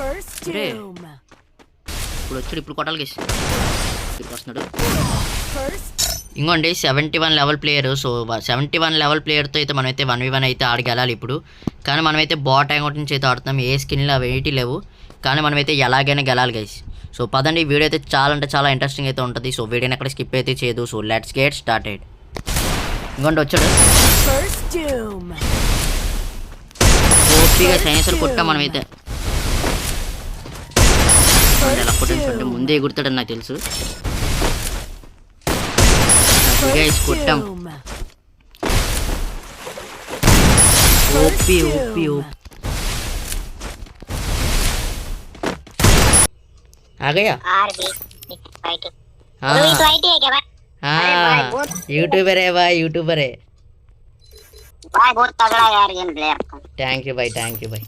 అరే ఇప్పుడు వచ్చాడు, ఇప్పుడు కొట్టాలి గైస్. ఇప్పుడు వస్తున్నాడు. ఇంకోండి 71 లెవెల్ ప్లేయర్. సో 71 లెవెల్ ప్లేయర్తో అయితే మనమైతే 1v1 అయితే ఆడగెలాలి ఇప్పుడు. కానీ మనమైతే బాట్ యాంగౌట్ నుంచి అయితే ఆడుతున్నాం. ఏ స్కిన్లు అవి ఏంటి లేవు, కానీ మనమైతే ఎలాగైనా గెలాలి గైస్. సో పదండి, ఈ వీడియో అయితే చాలా అంటే చాలా ఇంట్రెస్టింగ్ అయితే ఉంటుంది. సో వీడియోని ఎక్కడ స్కిప్ అయితే చేయదు. So let's get started. ఇంకోండి వచ్చాడు ఓపీగా సైన్సర్ కొట్టా మనమైతే. ఎలా కొట్టించుకుంటే ముందే ఎగురుతాడని నాకు తెలుసు. గైస్ కొట్టాం. OP OP OP. आ गया यूट्यूबर है भाई, यूट्यूबर है। भाई बहुत तगड़ा यार गेम प्ले आपका। थैंक यू भाई, थैंक यू भाई।